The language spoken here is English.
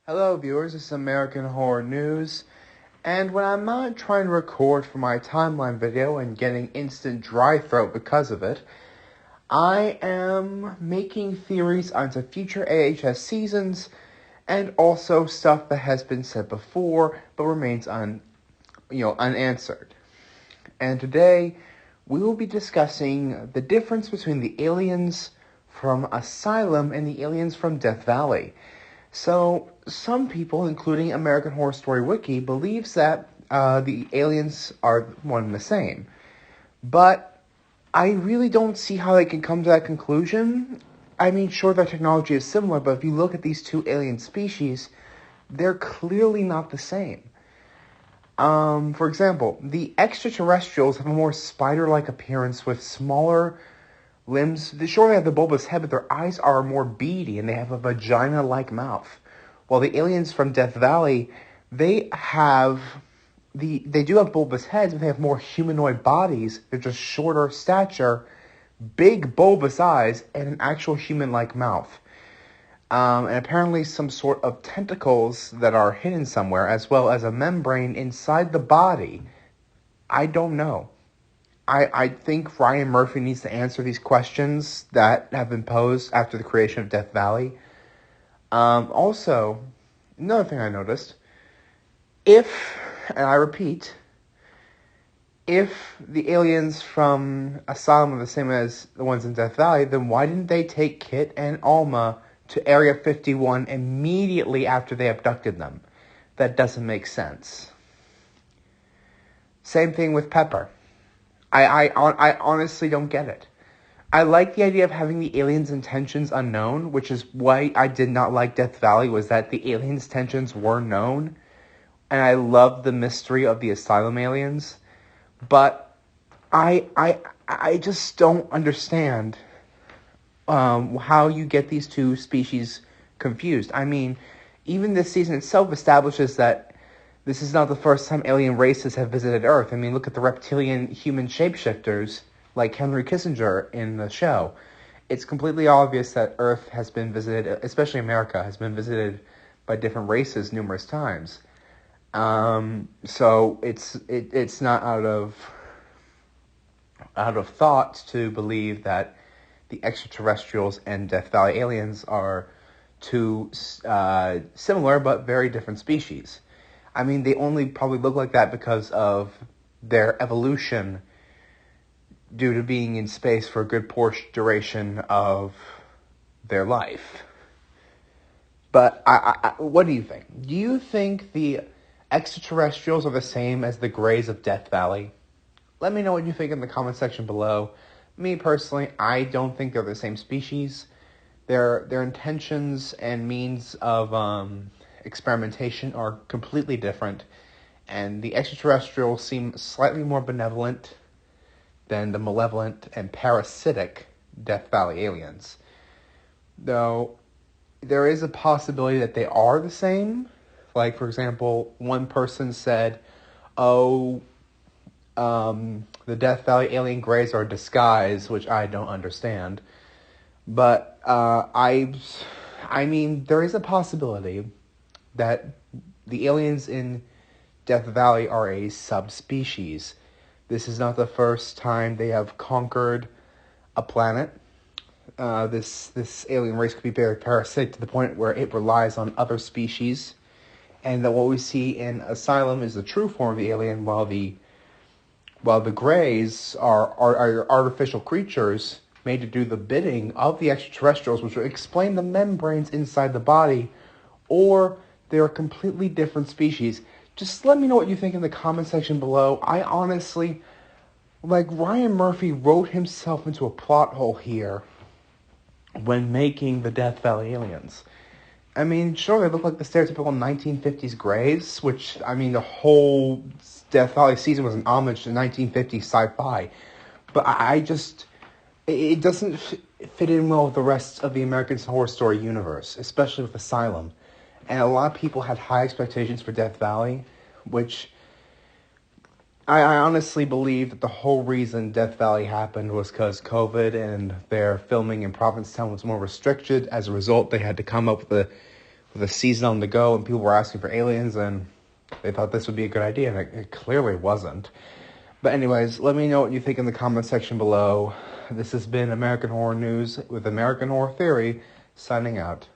Hello, viewers. This is American Horror News. And when I'm not trying to record for my timeline video and getting instant dry throat because of it, I am making theories onto future AHS seasons and also stuff that has been said before but remains unanswered. And today we will be discussing the difference between the aliens from Asylum and the aliens from Death Valley. So, some people, including American Horror Story Wiki, believes that the aliens are one and the same. But I really don't see how they can come to that conclusion. I mean, sure, their technology is similar, but if you look at these two alien species, they're clearly not the same. For example, the extraterrestrials have a more spider-like appearance with smaller limbs. Sure, they have the bulbous head, but their eyes are more beady and they have a vagina-like mouth. While the aliens from Death Valley, they do have bulbous heads, but they have more humanoid bodies. They're just shorter stature, big bulbous eyes, and an actual human-like mouth. And apparently some sort of tentacles that are hidden somewhere, as well as a membrane inside the body. I don't know. I think Ryan Murphy needs to answer these questions that have been posed after the creation of Death Valley. Also, another thing I noticed, and I repeat, if the aliens from Asylum are the same as the ones in Death Valley, then why didn't they take Kit and Alma to Area 51 immediately after they abducted them? That doesn't make sense. Same thing with Pepper. I honestly don't get it. I like the idea of having the aliens' intentions unknown, which is why I did not like Death Valley, was that the aliens' intentions were known. And I love the mystery of the Asylum aliens. But I just don't understand how you get these two species confused. I mean, even this season itself establishes that this is not the first time alien races have visited Earth. I mean, look at the reptilian human shapeshifters like Henry Kissinger in the show. It's completely obvious that Earth has been visited, especially America, has been visited by different races numerous times. So it's not out of thought to believe that the extraterrestrials and Death Valley aliens are two similar but very different species. I mean, they only probably look like that because of their evolution due to being in space for a good duration of their life. But what do you think? Do you think the extraterrestrials are the same as the Greys of Death Valley? Let me know what you think in the comment section below. Me personally, I don't think they're the same species. Their intentions and means of experimentation are completely different, and the extraterrestrials seem slightly more benevolent than the malevolent and parasitic Death Valley aliens. Though, there is a possibility that they are the same. Like, for example, one person said, the Death Valley alien Greys are a disguise, which I don't understand. But, I mean, there is a possibility that the aliens in Death Valley are a subspecies. This is not the first time they have conquered a planet. This alien race could be very parasitic to the point where it relies on other species. And that what we see in Asylum is the true form of the alien, while the Greys are artificial creatures made to do the bidding of the extraterrestrials, which will explain the membranes inside the body, or they're a completely different species. Just let me know what you think in the comment section below. I honestly, Ryan Murphy wrote himself into a plot hole here when making the Death Valley aliens. I mean, sure, they look like the stereotypical 1950s Greys, which, I mean, the whole Death Valley season was an homage to 1950s sci-fi. But it doesn't fit in well with the rest of the American Horror Story universe, especially with Asylum. And a lot of people had high expectations for Death Valley, which I honestly believe that the whole reason Death Valley happened was because COVID and their filming in Provincetown was more restricted. As a result, they had to come up with with a season on the go, and people were asking for aliens, and they thought this would be a good idea, and it clearly wasn't. But anyways, let me know what you think in the comment section below. This has been American Horror News with American Horror Theory, signing out.